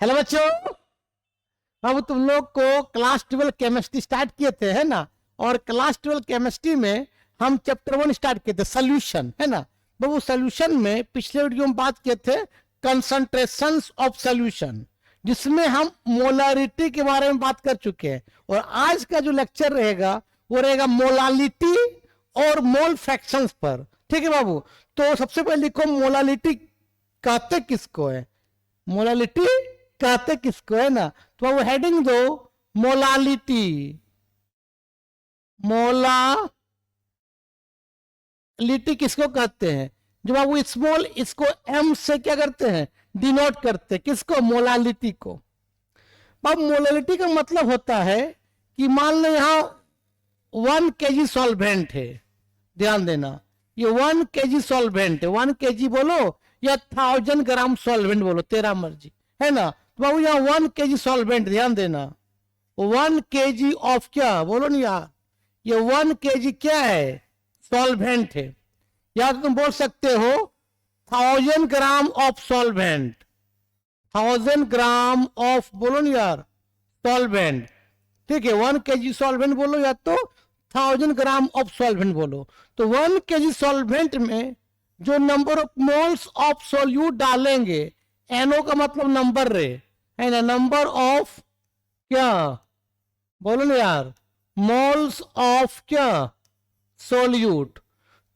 Hello बच्चों, अब तुम लोग को क्लास 12 केमिस्ट्री स्टार्ट किए थे, है ना। और क्लास 12 केमिस्ट्री में हम चैप्टर 1 स्टार्ट किए थे, सोल्यूशन, है ना। बाबू सोल्यूशन में पिछले वीडियो में बात किए थे कंसंट्रेशंस ऑफ सोल्यूशन, जिसमें हम मोलारिटी के बारे में बात कर चुके हैं। और आज का जो लेक्चर रहेगा वो रहेगा मोलालिटी और मोल फ्रैक्शंस पर। ठीक है बाबू, तो सबसे पहले लिखो मोलालिटी कहते किसको है, मोलालिटी कहते किसको है ना। तो वो हेडिंग दो मोलालिटी, मोलालिटी किसको कहते हैं। जब आप वो स्मॉल इसको एम से क्या करते हैं, डिनोट करते हैं किसको, मोलालिटी को। अब मोलालिटी का मतलब होता है कि मान लो यहां 1 kg सॉल्वेंट है, ध्यान देना, ये 1 kg सॉल्वेंट है, 1 kg बोलो या 1000 ग्राम सॉल्वेंट बोलो, तेरा मर्जी, है ना। तो बाबू यहाँ 1 kg सॉल्वेंट, ध्यान देना, 1 kg ऑफ क्या बोलो नहीं यार, ये 1 kg क्या है, सॉल्वेंट है। या तो तुम बोल सकते हो 1000 gram of solvent, 1000 gram of बोलो नहीं यार सॉल्वेंट, ठीक है। 1 kg सॉल्वेंट बोलो या तो 1000 ग्राम ऑफ सॉल्वेंट बोलो। तो 1 kg सॉल्वेंट में जो number of moles of solute डालेंगे, एनओ का मतलब नंबर रे, है ना, नंबर ऑफ क्या बोलो ना यार, मोल्स ऑफ क्या, सोल्यूट।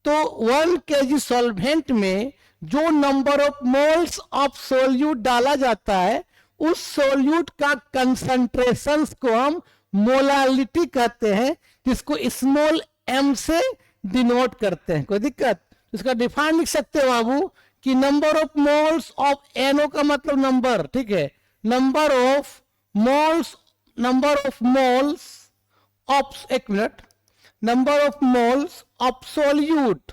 तो 1 kg सॉल्वेंट में जो number of moles of solute डाला जाता है, उस सोल्यूट का कंसंट्रेशन को हम मोलालिटी कहते हैं, जिसको स्मॉल एम से डिनोट करते हैं। कोई दिक्कत, इसका डिफाइन लिख सकते हो बाबू कि number of moles of NO का मतलब नंबर, ठीक है, नंबर ऑफ मोल्स ऑफ, एक minute, number of moles of solute,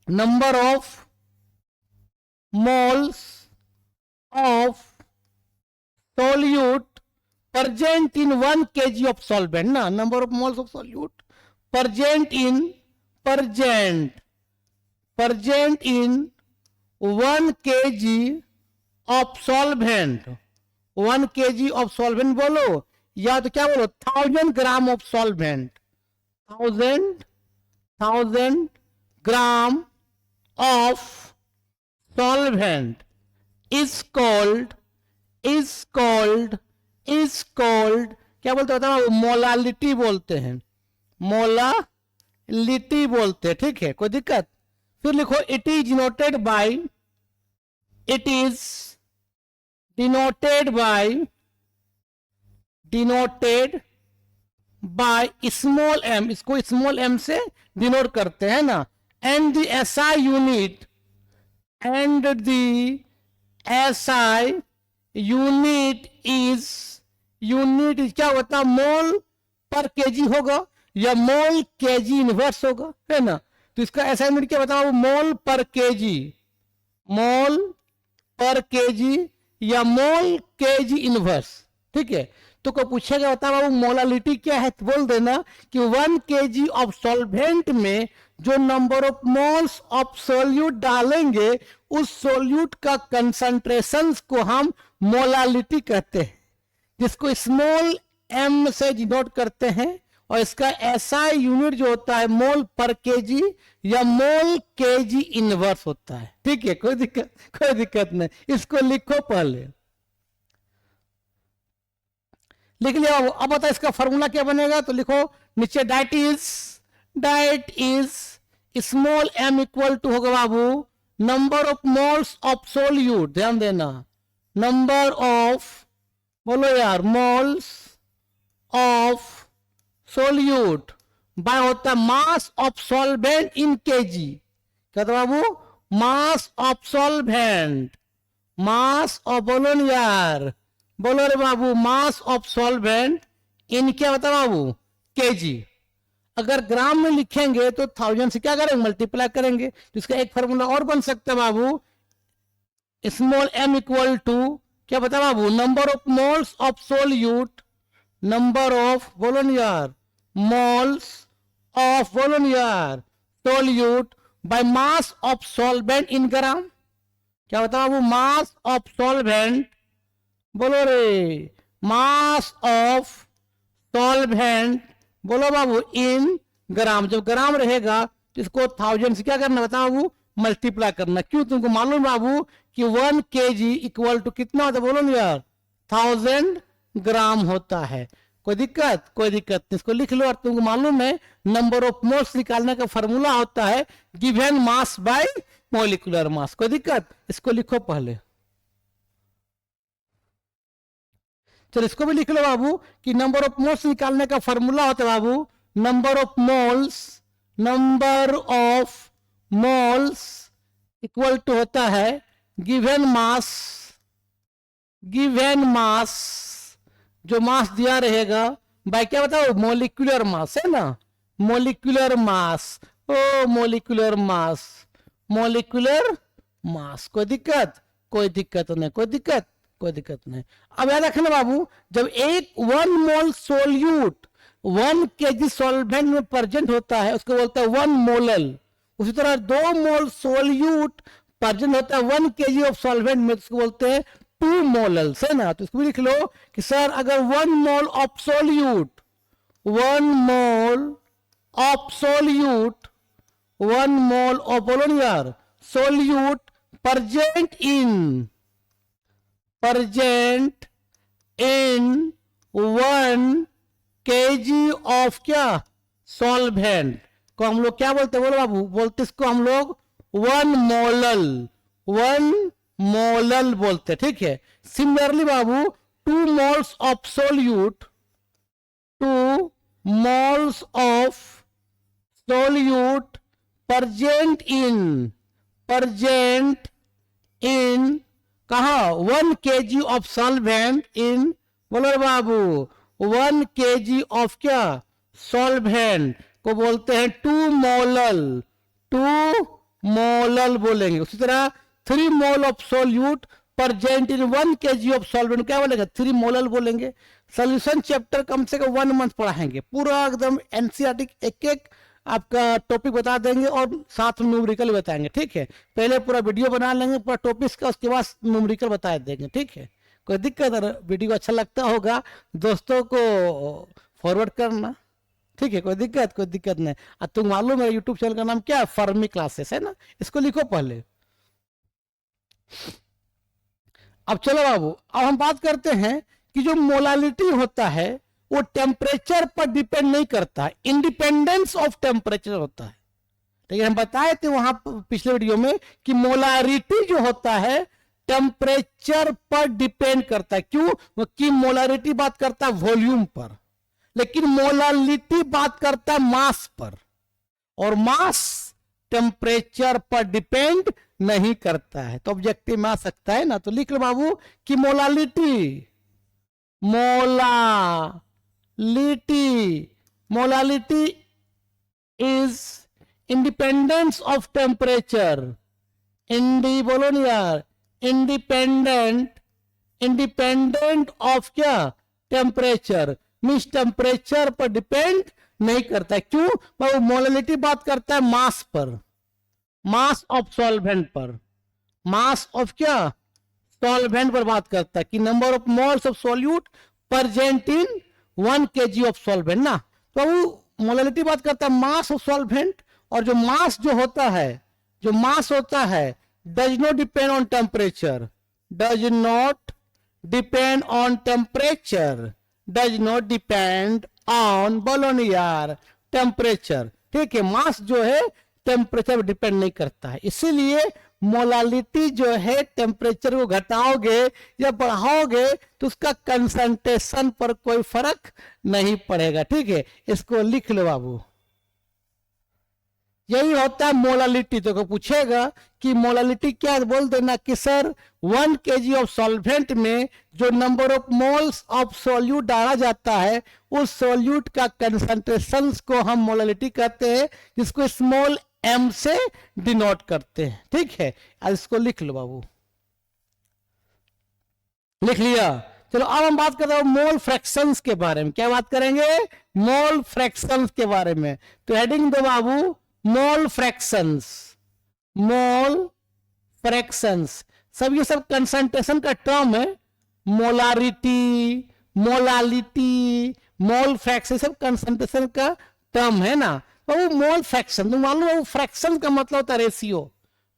number of moles of solute present in 1 kg of solvent ना, number of moles of solute present in 1 kg of solvent, 1 kg of solvent बोलो या तो क्या बोलो 1000 gram of solvent, 1000 gram of solvent is called क्या बोलते होता है, मोलालिटी बोलते हैं, मोलालिटी बोलते हैं, ठीक है, कोई दिक्कत। फिर लिखो it is denoted by small M, इसको स्मॉल एम से डिनोट करते हैं ना। And the SI unit is क्या होता है, मोल पर केजी होगा या मोल केजी इनवर्स होगा, है ना। तो इसका ऐसा यूनिट क्या बताओ, मोल पर केजी या मोल केजी इनवर्स, ठीक है। तो कोई पूछेगा बता बाबू मोलालिटी क्या है, तो बोल देना कि 1 kg ऑफ सॉल्वेंट में जो number of moles of solute डालेंगे, उस सोल्यूट का कंसंट्रेशन को हम मोलालिटी कहते हैं, जिसको स्मॉल एम से डिनोट करते हैं। और इसका ऐसा यूनिट जो होता है मोल पर केजी या मोल केजी इनवर्स होता है, ठीक है, कोई दिक्कत नहीं, इसको लिखो पहले, लिख लिया। अब बता इसका फॉर्मूला क्या बनेगा, तो लिखो नीचे डाइट is small M equal to होगा बाबू number of moles of solute, ध्यान देना, नंबर ऑफ बोलो यार मोल्स ऑफ सोल्यूट बाय होता है mass of solvent in KG, क्या था बाबू, mass of solvent, mass of बोलो न यार, बोलो रे बाबू, मास ऑफ सॉल्वेंट इन क्या होता है बाबू, केजी। अगर ग्राम में लिखेंगे तो 1000 से क्या करेंगे, मल्टीप्लाई करेंगे। तो इसका एक फॉर्मूला और बन सकता है बाबू, स्मॉल एम इक्वल टू क्या बता बाबू, number of moles of solute, number of बोलो न यार मोल्स ऑफ बोलो न यार solute by mass of solvent in gram, क्या बताओ बाबू, मास ऑफ सॉल्वेंट, बोलो रे, मास ऑफ सॉल्वेंट, बोलो बाबू, इन ग्राम। जब ग्राम रहेगा तो इसको 1000 से क्या करना बताओ बाबू, मल्टीप्लाई करना। क्यों, तुमको मालूम बाबू कि 1 kg इक्वल टू कितना होता है, बोलो ना यार, 1000 ग्राम होता है। कोई दिक्कत, कोई दिक्कत नहीं, इसको लिख लो। और तुमको मालूम है नंबर ऑफ मोल्स निकालने का फॉर्मूला होता है given mass by molecular mass. कोई दिक्कत, इसको लिखो पहले। चलो इसको भी लिख लो बाबू कि नंबर ऑफ मोल्स निकालने का फॉर्मूला होता है बाबू, number of moles, number of moles equal to होता है गिवन मास, गिवन मास, जो मास दिया रहेगा बाय क्या बताओ, मोलिकुलर मास, है ना, मोलिकुलर मास, ओ मोलिकुलर मास, मोलिकुलर मास। कोई दिक्कत, कोई दिक्कत नहीं, कोई दिक्कत, कोई दिक्कत नहीं। अब याद रखना बाबू, जब एक 1 मोल सोल्यूट 1 kg सॉल्वेंट में प्रेजेंट होता है उसको बोलता है 1 मोलल। उसी तरह 2 मोल सोल्यूट प्रेजेंट होता है 1 kg ऑफ सॉल्वेंट में, उसको बोलते हैं 2 मोलल्स, है ना। तो इसको भी लिख लो कि सर अगर 1 mole of solute, 1 mole of solute, 1 mole of, बोलो यार, solute present in 1 kg of क्या, सॉल्वेंट को हम लोग क्या बोलते हैं, बोलो बाबू, बोलते इसको हम लोग 1 मोलल, 1 मोलल बोलते, ठीक है। Similarly Babu 2 moles of solute, 2 moles of solute present in कहा 1 kg ऑफ सॉल्वेंट इन, बोलो बाबू 1 kg ऑफ क्या, सॉल्वेंट को बोलते हैं 2 मोलल, 2 मोलल बोलेंगे। उसी तरह 3 mole of solute present in 1 kg of solvent क्या बोलेंगे, 3 मोलल बोलेंगे। सॉल्यूशन चैप्टर कम से कम 1 मंथ पढ़ाएंगे, पूरा एकदम एनसीईआरटी एक एक आपका टॉपिक बता देंगे और साथ में न्यूमेरिकल बताएंगे, ठीक है। पहले पूरा वीडियो बना लेंगे पूरा टॉपिक का, उसके बाद न्यूमेरिकल बता देंगे, ठीक है। कोई दिक्कत, अगर वीडियो अच्छा लगता होगा दोस्तों को फॉरवर्ड करना, ठीक है। कोई दिक्कत नहीं। अब तुम मालूम है यूट्यूब चैनल का नाम क्या है, फर्मी क्लासेस, है ना, इसको लिखो पहले। अब चलो बाबू, अब हम बात करते हैं कि जो मोलालिटी होता है वो टेम्परेचर पर डिपेंड नहीं करता, इंडिपेंडेंस ऑफ टेम्परेचर होता है। लेकिन हम बताए थे वहां पिछले वीडियो में कि मोलारिटी जो होता है टेम्परेचर पर डिपेंड करता है। क्यों कि मोलारिटी बात करता है वॉल्यूम पर, लेकिन मोलालिटी बात करता है मास पर, और मास टेम्परेचर पर डिपेंड नहीं करता है। तो ऑब्जेक्टिव में आ सकता है ना, तो लिख लो बाबू कि molality is independence of temperature, बोलो नहीं यार, इंडिपेंडेंट ऑफ क्या, टेम्परेचर, मीन्स टेम्परेचर पर डिपेंड नहीं करता है। क्यों, वो मोलालिटी बात करता है मास पर, मास ऑफ सॉल्वेंट पर, मास ऑफ क्या, सॉल्वेंट पर बात करता है कि number of moles of solute present in 1 kg of solvent ना। तो वो मोलालिटी बात करता है मास ऑफ सॉल्वेंट, और जो मास जो होता है does not depend on temperature, does not depend on temperature, does not depend on, बोलो नहीं यार, टेम्परेचर, ठीक है। मास जो है टेम्परेचर पर डिपेंड नहीं करता है, इसीलिए मोलालिटी जो है टेम्परेचर को घटाओगे या बढ़ाओगे तो उसका कंसंट्रेशन पर कोई फर्क नहीं पड़ेगा, ठीक है। इसको लिख लो बाबू, यही होता है मोलालिटी। तो पूछेगा कि मोलालिटी क्या है, बोल देना कि सर 1 kg ऑफ सॉल्वेंट में जो number of moles of solute डाला जाता है उस सोल्यूट का कंसंट्रेशन को हम मोलालिटी कहते हैं, जिसको स्मॉल m से डिनोट करते हैं, ठीक है। अब इसको लिख लो बाबू, लिख लिया। चलो अब हम बात करते हैं मोल फ्रैक्शंस के बारे में। क्या बात करेंगे, मोल फ्रैक्शंस के बारे में। तो हेडिंग दो बाबू, मोल फ्रैक्शंस, मोल फ्रैक्शंस। सब ये सब कंसंट्रेशन का टर्म है। मोलारिटी, मोलालिटी, मोल फ्रैक्शन, सब कंसंट्रेशन का टर्म है ना। तो वो मोल फ्रैक्शन, तुम मालूम है वो फ्रैक्शन का मतलब होता है रेशियो।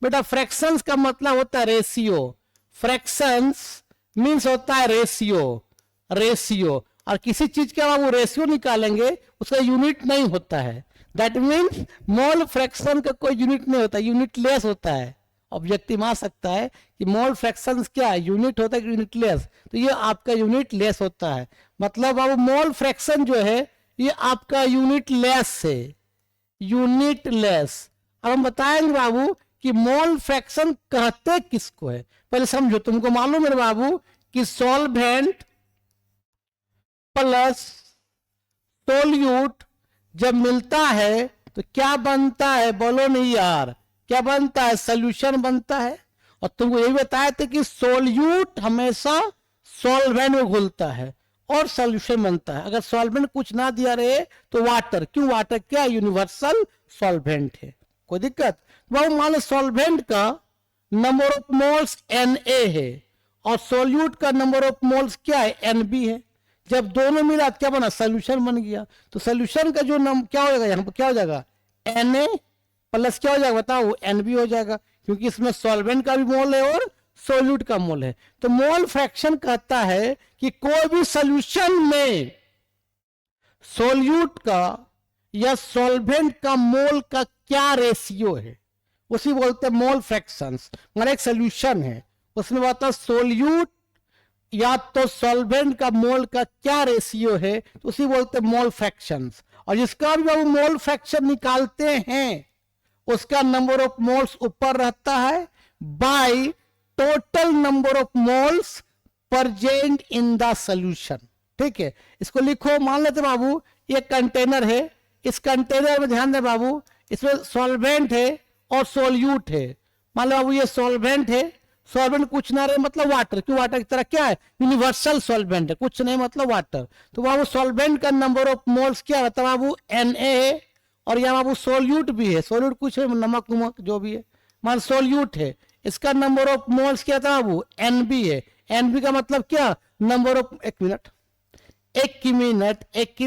बेटा फ्रैक्शंस का मतलब होता है रेशियो। फ्रैक्शंस मीन्स होता है रेशियो, रेशियो। और किसी चीज का वो रेशियो निकालेंगे उसका यूनिट नहीं होता है। दैट मीन्स मोल फ्रैक्शन का कोई यूनिट नहीं होता, यूनिट लेस होता है। ऑब्जेक्टिव आ सकता है कि मोल फ्रैक्शंस क्या है, यूनिट होता है कि यूनिट लेस, तो ये आपका यूनिट लेस होता है। मतलब अब मोल फ्रैक्शन जो है ये आपका यूनिट लेस है, यूनिट लेस। अब हम बताएंगे बाबू कि मोल फ्रैक्शन कहते किसको है। पहले समझो, तुमको मालूम है बाबू कि सॉल्वेंट प्लस सोल्यूट जब मिलता है तो क्या बनता है, बोलो नहीं यार, क्या बनता है, सोल्यूशन बनता है। और तुमको यही बताया था कि सोल्यूट हमेशा सॉल्वेंट में घुलता है और सॉल्यूशन बनता है। अगर सॉल्वेंट कुछ ना दिया रहे तो वाटर, क्यों, वाटर क्या यूनिवर्सल सॉल्वेंट है, कोई दिक्कत। वो मान लो सॉल्वेंट का नंबर ऑफ मोल्स Na है और सोल्यूट का नंबर ऑफ मोल्स क्या है, Nb है। जब दोनों मिला क्या बना, सोल्यूशन बन गया। तो सोल्यूशन का जो क्या हो जाएगा, यहाँ पर क्या हो जाएगा, Na प्लस क्या हो जाएगा बताओ, Nb हो जाएगा, क्योंकि इसमें सॉल्वेंट का भी मोल है और सोल्यूट का मोल है। तो मोल फ्रैक्शन कहता है कि कोई भी सोल्यूशन में सोल्यूट का या सॉल्वेंट का मोल का क्या रेशियो है, उसी बोलते हैं मोल फ्रैक्शंस। मतलब एक सोल्यूशन है उसमें बताओ सोल्यूट या तो सॉल्वेंट का मोल का क्या रेशियो है, तो उसी बोलते हैं मोल फ्रैक्शंस। और जिसका भी हम मोल फ्रैक्शन निकालते हैं उसका नंबर ऑफ मोल्स ऊपर रहता है bye total number of moles present in the solution. ठीक है, इसको लिखो। मान लेते बाबू ये कंटेनर है, इस कंटेनर में ध्यान दे बाबू, इसमें सॉल्वेंट है और सोल्यूट है। मान लो बाबू ये सॉल्वेंट है, सॉल्वेंट कुछ ना रहे मतलब वाटर, क्यों, वाटर की तरह क्या है, यूनिवर्सल सॉल्वेंट है, कुछ नहीं मतलब वाटर। तो बाबू सॉल्वेंट का नंबर ऑफ मोल्स क्या रहता है बाबू, Na है। और यहाँ बाबू सोल्यूट भी है, सोल्यूट कुछ है, नमक नमक जो भी है, मान सोल्यूट है, इसका नंबर ऑफ मोल्स क्या था बाबू, Nb है। Nb का मतलब क्या, नंबर ऑफ, एक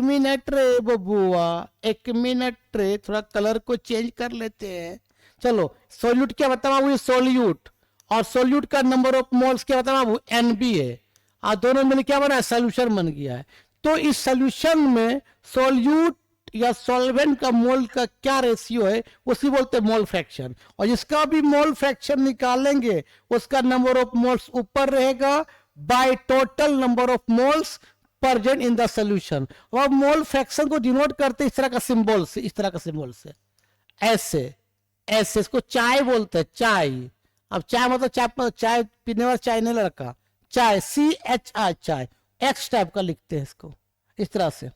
मिनट रे बबुआ, एक मिनट रे, थोड़ा कलर को चेंज कर लेते हैं। चलो सोल्यूट क्या बताओ बाबू, सोल्यूट, और सोल्यूट का नंबर ऑफ मोल्स क्या बताओ बाबू, Nb है। और दोनों में क्या बना है, सोल्यूशन बन गया है। तो इस सोल्यूशन में सोल्यूट या सॉल्वेंट का मोल का क्या रेशियो है, उसी बोलते हैं मोल फ्रैक्शन। और जिसका भी मोल फ्रैक्शन निकालेंगे उसका नंबर ऑफ मोल्स ऊपर रहेगा bye total number of moles present in the solution. और मोल फ्रैक्शन को डिनोट करते इस तरह का सिंबल से, इस तरह का सिंबल से, ऐसे ऐसे, इसको चाय बोलते हैं, चाय। अब चाय मतलब चाय, चाय पीने वाला चाय नहीं लड़का, चाय, CHI, चाय, एक्स टाइप का लिखते हैं इसको, इस तरह से,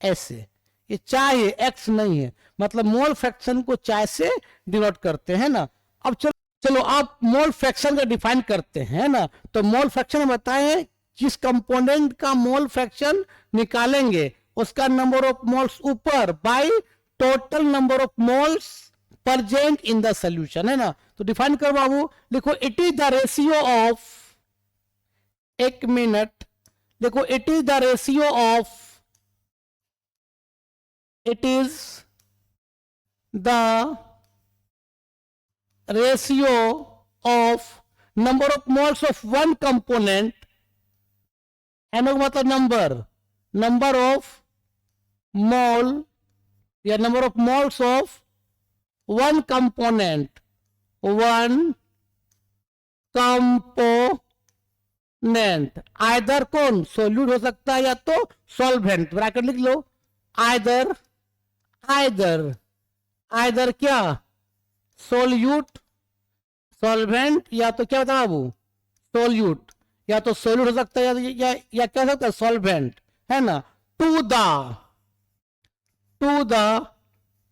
ऐसे। ये चाय है, एक्स नहीं है, मतलब मोल फ्रैक्शन को चाय से डिनोट करते हैं ना। अब चलो आप मोल फ्रैक्शन का डिफाइन करते हैं ना। तो मोल फ्रैक्शन बताएं, जिस कंपोनेंट का मोल फ्रैक्शन निकालेंगे उसका नंबर ऑफ मोल्स ऊपर bye total number of moles present in the solution, है ना। तो डिफाइन करो बाबू, लिखो it is the ratio of, एक मिनट, देखो it is the ratio of, it is the ratio of number of moles of one component, NO मतलब number of mole या number of moles of one component either कौन, solute हो सकता है या तो सॉल्वेंट, ब्रैकेट लिख लो, आइदर क्या, सोल्यूट, सॉल्वेंट, या तो क्या बता बाबू, सोल्यूट, या तो सोल्यूट हो सकता है या क्या सकता है, सॉल्वेंट, है ना। टू द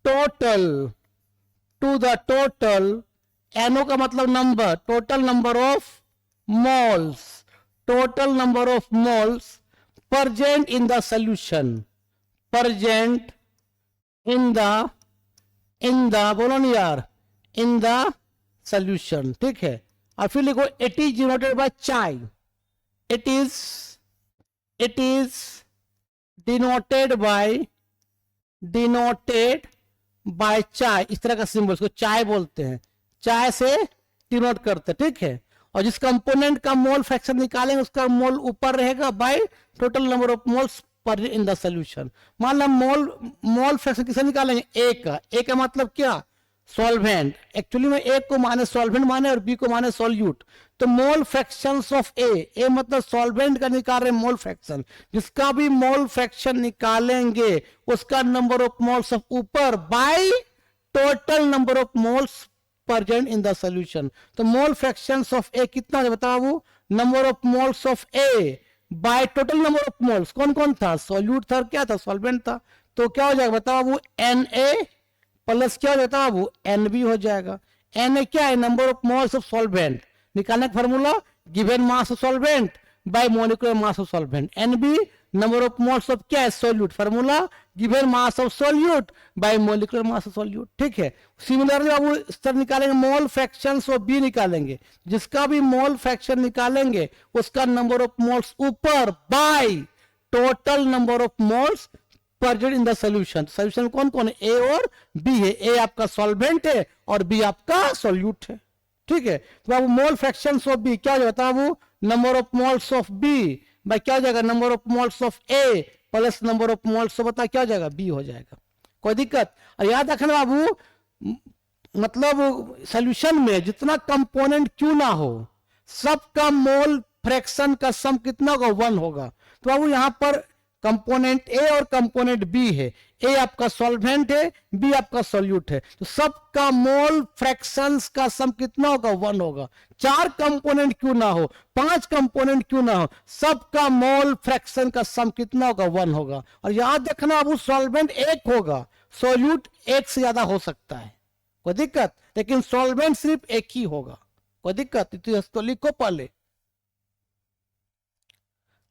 टोटल, NO का मतलब number, total number of moles present in the solution, present in the बोलो नहीं यार, इन द सॉल्यूशन। ठीक है, और फिर लिखो इट इज डिनोटेड बाय चाय, इट इज डिनोटेड बाय चाय, इस तरह का सिंबल, इसको चाय बोलते हैं, चाय से डिनोट करते हैं, ठीक है। और जिस कंपोनेंट का मोल फ्रैक्शन निकालेंगे उसका मोल ऊपर रहेगा bye total number of moles per in the solution. मान लो मोल फ्रैक्शन किसे निकालेंगे, ए का मतलब क्या, सॉल्वेंट। एक्चुअली में ए को माने सॉल्वेंट माने और बी को माने सॉल्यूट। तो मोल फ्रैक्शंस ऑफ ए मतलब सॉल्वेंट का निकाल रहे मोल फ्रैक्शन, जिसका भी मोल फ्रैक्शन निकालेंगे उसका नंबर ऑफ मोल्स ऑफ ऊपर bye total number of moles present in the solution. तो मोल फ्रैक्शंस ऑफ ए कितना है बताओ, number of moles of A bye total number of moles, कौन कौन था, सॉल्यूट था, क्या था, सॉल्वेंट था। तो क्या हो जाएगा बताओ, Na प्लस क्या हो जाता है वो Nb हो जाएगा। Na क्या है, number of moles of solvent, निकालने का formula given mass of solvent bye molecular mass of solvent. Nb number of moles of क्या है, solute, formula given mass of solute bye molecular mass of solute, ठीक है। Similarly बाबू इस तरह निकालेंगे, मोल fractions of B निकालेंगे, जिसका भी मोल फ्रैक्शन निकालेंगे उसका नंबर ऑफ मोल्स ऊपर bye total number of moles present in the solution. Solution कौन कौन है, ए और बी है, ए आपका सॉल्वेंट है और बी आपका सॉल्यूट है, ठीक है। तो अब मोल फ्रैक्शंस ऑफ बी क्या हो जाता है, वो number of moles of B by क्या हो जाएगा, number of moles of A plus number of moles of बता क्या हो जाएगा, बी हो जाएगा। कोई दिक्कत। और याद रखना बाबू, मतलब सॉल्यूशन में जितना कंपोनेंट क्यों ना हो सबका मोल फ्रैक्शन का सम कितना होगा, 1 होगा। तो बाबू यहां पर कंपोनेंट ए और कंपोनेंट बी है, ए आपका सॉल्वेंट है, बी आपका सॉल्यूट है, तो सबका मोल फ्रैक्शंस का सम कितना होगा, 1 होगा। 4 कंपोनेंट क्यों ना हो, 5 कंपोनेंट क्यों ना हो, सबका मोल फ्रैक्शन का सम कितना होगा, 1 होगा। और याद रखना अब सॉल्वेंट एक होगा, सॉल्यूट एक से ज्यादा हो सकता है, कोई दिक्कत, लेकिन सॉल्वेंट सिर्फ एक ही होगा, कोई दिक्कत। तो लिखो पहले,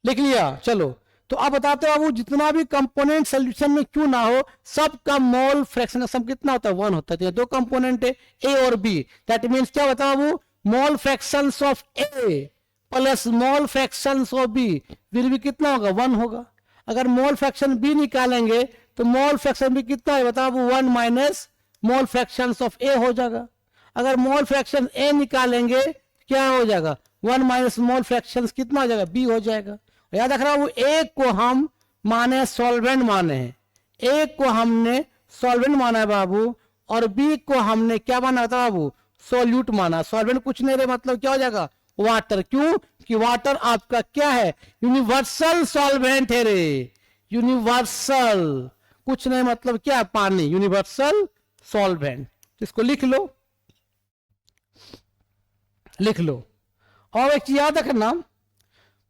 लिख लिया, चलो। तो अब बताते हो बाबू, जितना भी कंपोनेंट सॉल्यूशन में क्यों ना हो सबका मोल फ्रैक्शन का सम कितना होता है, 1 होता है। 2 कंपोनेंट है ए और बी, दैट मींस क्या बताओ बाबू, mole fractions of A plus mole fractions of B will भी कितना होगा, 1 होगा। अगर मोल फ्रैक्शन बी निकालेंगे तो मोल फ्रैक्शन बी कितना है बताओ, 1 माइनस मोल फ्रैक्शंस ऑफ ए हो जाएगा। अगर मोल फ्रैक्शन ए निकालेंगे क्या हो जाएगा, 1 माइनस मोल फ्रैक्शंस कितना हो जाएगा, बी हो जाएगा। याद रख रहा हूं, ए को हम माने सॉल्वेंट माने हैं, ए को हमने सॉल्वेंट माना है बाबू, और बी को हमने क्या माना था बाबू, सॉल्यूट माना। सॉल्वेंट कुछ नहीं रहे, मतलब क्या हो जाएगा, वाटर। क्यों कि वाटर आपका क्या है, यूनिवर्सल सॉल्वेंट है रे, यूनिवर्सल, कुछ नहीं मतलब क्या है, पानी, यूनिवर्सल सॉल्वेंट। इसको लिख लो, लिख लो। और एक चीज याद रखना,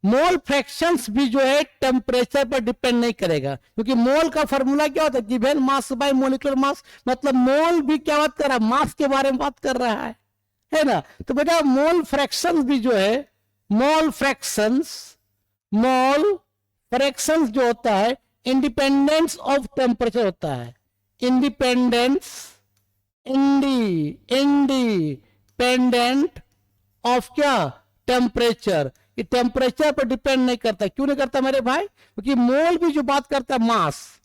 मोल फ्रैक्शंस भी जो है टेम्परेचर पर डिपेंड नहीं करेगा, क्योंकि मोल का फॉर्मूला क्या होता है, given mass by molecular mass, मतलब मोल भी क्या बात कर रहा है, मास के बारे में बात कर रहा है ना। तो बेटा मोल फ्रैक्शंस भी जो है, मोल फ्रैक्शंस जो होता है इंडिपेंडेंस ऑफ टेम्परेचर होता है, इंडिपेंडेंट ऑफ क्या, टेम्परेचर। ये टेम्परेचर पर डिपेंड नहीं करता। क्यों नहीं करता मेरे भाई, क्योंकि मोल भी जो बात करता है मास,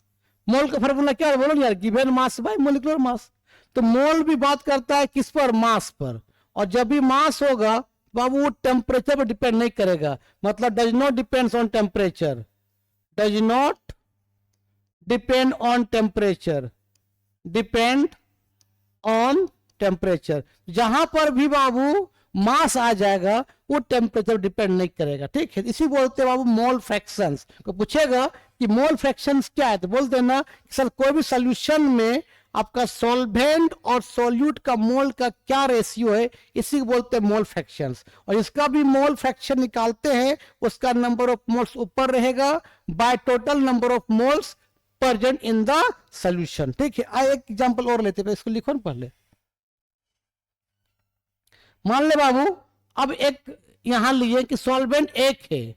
मोल का फॉर्मूला क्या है बोलो यार, given mass by molecular mass. तो मोल भी बात करता है किस पर, मास पर। और जब भी मास होगा बाबू वो टेम्परेचर पर डिपेंड नहीं करेगा, मतलब does not depends on temperature, does not depend on temperature, depend on temperature. जहां पर भी बाबू मास आ जाएगा वो टेम्परेचर डिपेंड नहीं करेगा, ठीक है। इसी बोलते हैं बाबू मोल फ्रैक्शंस। को पूछेगा कि मोल फ्रैक्शंस क्या है तो बोल देना सर कोई भी सॉल्यूशन में आपका सॉल्वेंट और सॉल्यूट का मोल का क्या रेशियो है, इसी को बोलते हैं मोल फ्रैक्शंस। और इसका भी मोल फ्रैक्शन निकालते हैं उसका नंबर ऑफ मोल्स ऊपर रहेगा bye total number of moles present in the solution, ठीक है। आइए एक एग्जांपल और लेते हैं, इसको लिखो ना पहले। मान ले बाबू अब एक यहां लिए कि सॉल्वेंट एक है,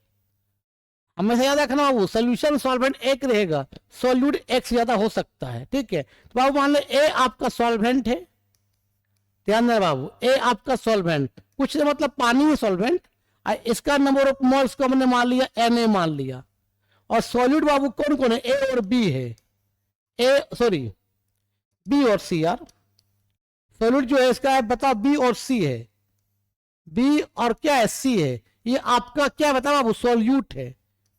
हमेशा याद रखना बाबू सॉल्यूशन सॉल्वेंट एक रहेगा, सॉल्यूट एक से ज्यादा हो सकता है, ठीक है। तो बाबू मान ले ए आपका सॉल्वेंट है, ध्यान देना बाबू, ए आपका सॉल्वेंट, कुछ नहीं, मतलब पानी में सॉल्वेंट, इसका नंबर ऑफ मोल्स को हमने मान लिया Na मान लिया। और सॉल्यूट बाबू कौन कौन है, ए और बी है, बी और सी यार। सॉल्यूट जो है इसका है बता, बी और सी है, बी और क्या है, सी है। ये आपका क्या बता बाबू, सॉल्यूट है,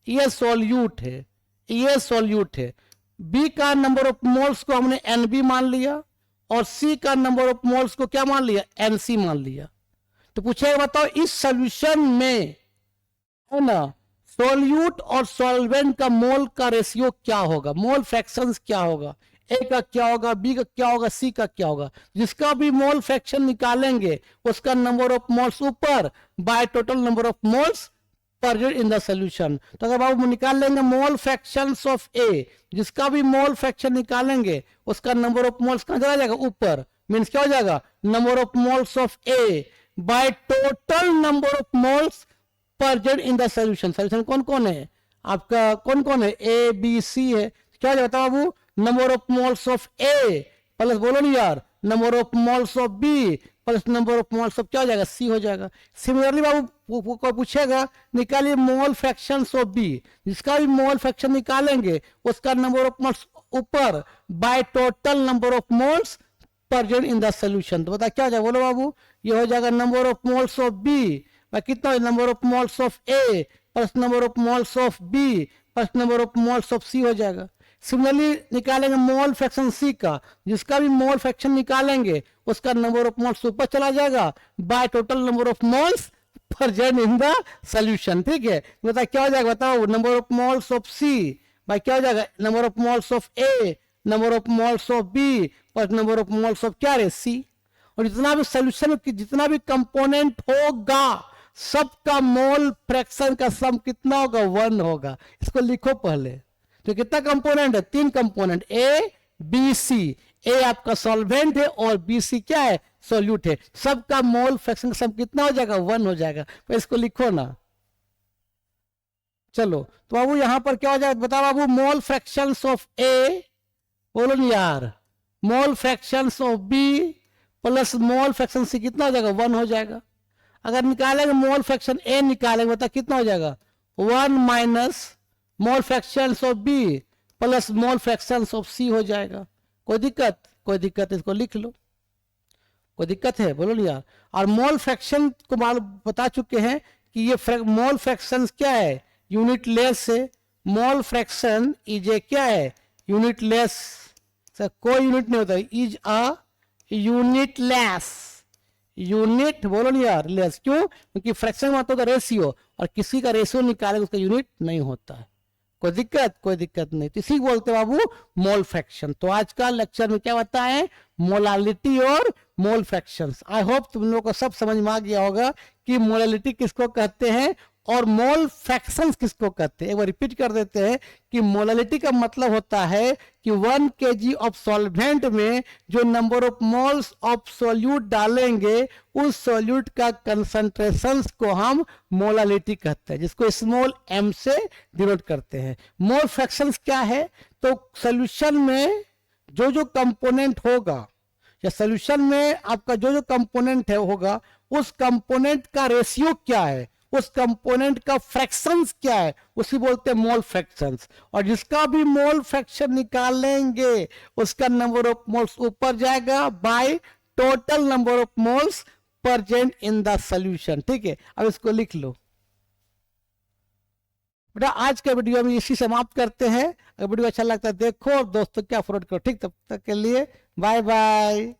ये सॉल्यूट है, ये सॉल्यूट है। बी का नंबर ऑफ मोल्स को हमने Nb मान लिया और सी का नंबर ऑफ मोल्स को क्या मान लिया, Nc मान लिया। तो पूछेगा बताओ इस सॉल्यूशन में, है ना, सॉल्यूट और सॉल्वेंट का मोल का रेशियो क्या होगा, मोल फ्रैक्शंस क्या होगा, ए का क्या होगा, बी का क्या होगा, सी का क्या होगा। जिसका भी मोल फ्रैक्शन निकालेंगे उसका नंबर ऑफ मोल्स ऊपर bye total number of moles per unit in the solution. तो अगर बाबू निकाल लेंगे मोल फ्रैक्शंस ऑफ ए, जिसका भी मोल फ्रैक्शन निकालेंगे उसका नंबर ऑफ मोल्स कहां चला जाएगा, ऊपर। मीन्स क्या हो जाएगा, number of moles of A bye total number of moles present in the solution. Solution कौन कौन है आपका, कौन कौन है, ए बी सी है। क्या हो जाता है बाबू, number of moles of A plus, बोलो नहीं यार, number of moles of B plus number of moles of क्या हो जाएगा, सी हो जाएगा। सिमिलरली बाबू को पूछेगा निकालिए मोल फ्रैक्शंस ऑफ बी, जिसका भी मोल फ्रैक्शन निकालेंगे उसका नंबर ऑफ मोल्स ऊपर bye total number of moles present in the solution. तो बता क्या हो जाएगा, बोलो बाबू, ये हो जाएगा number of moles of B कितना, number of moles of A plus number of moles of B plus number of moles of C हो जाएगा। सिमिलरली निकालेंगे मोल फ्रैक्शन सी का, जिसका भी मोल फ्रैक्शन निकालेंगे उसका नंबर ऑफ मोल्स ऊपर चला जाएगा by total number of moles present in the solution. ठीक है, बता क्या हो जाएगा, बताओ, number of moles of C by क्या हो जाएगा, number of moles of A, number of moles of B plus number of moles of क्या रे, सी। और जितना भी सॉल्यूशन में जितना भी कंपोनेंट होगा सबका मोल फ्रैक्शन का सम कितना होगा, 1 होगा। इसको लिखो पहले। तो कितना कंपोनेंट है, 3 कंपोनेंट, ए बी सी। ए आपका सॉल्वेंट है और बी सी क्या है, सॉल्यूट है। सबका मोल फ्रैक्शन का सम कितना हो जाएगा, 1 हो जाएगा। तो इसको लिखो ना। चलो तो बाबू यहां पर क्या हो जाएगा, बताओ बाबू, मोल फ्रैक्शंस ऑफ ए, बोलो नहीं यार, mole fractions of B plus mole fraction C कितना हो जाएगा, 1 हो जाएगा। अगर निकालेंगे मोल फ्रैक्शन ए निकालेंगे बता कितना हो जाएगा, 1 minus mole fractions of B plus mole fractions of C हो जाएगा। कोई दिक्कत, कोई दिक्कत, इसको लिख लो। कोई दिक्कत है, बोलो नहीं यार। और मोल फ्रैक्शन को बता चुके हैं कि ये मोल फ्रैक्शन क्या है, यूनिट लेस है। मोल फ्रैक्शन इज ए क्या है, यूनिट लेस। कोई यूनिट नहीं होता, is a unit less, unit बोलो नहीं यार, लेस। क्यों, क्योंकि फ्रैक्शन में होता है रेशियो, और किसी का रेशियो निकाले उसका यूनिट नहीं होता है। कोई दिक्कत, कोई दिक्कत नहीं। तो इसी को बोलते हैं बाबू मोल फ्रैक्शन। तो आज का लेक्चर में क्या बताएं, मोलालिटी और मोल फ्रैक्शंस। आई होप तुम लोगों को सब समझ में आ गया होगा कि मोलालिटी किसको कहते हैं और मोल फ्रैक्शंस किसको कहते हैं। एक बार रिपीट कर देते हैं कि मोलालिटी का मतलब होता है कि 1 kg ऑफ सॉल्वेंट में जो number of moles of solute डालेंगे उस सॉल्यूट का कंसंट्रेशन को हम मोलालिटी कहते हैं, जिसको स्मॉल m से डिनोट करते हैं। मोल फ्रैक्शंस क्या है, तो सॉल्यूशन में जो जो कंपोनेंट होगा या सॉल्यूशन में आपका जो जो कंपोनेंट है होगा उस कंपोनेंट का रेशियो क्या है, उस कंपोनेंट का फ्रैक्शंस क्या है, उसी बोलते हैं मोल फ्रैक्शंस। और जिसका भी मोल फ्रैक्शन निकालेंगे उसका नंबर ऑफ मोल्स ऊपर जाएगा by total number of moles present in the solution. ठीक है, अब इसको लिख लो बेटा। आज का वीडियो हम इसी समाप्त करते हैं। अगर वीडियो अच्छा लगता है देखो और दोस्तों क्या फॉरवर्ड करो। ठीक, तब तक के लिए बाय बाय।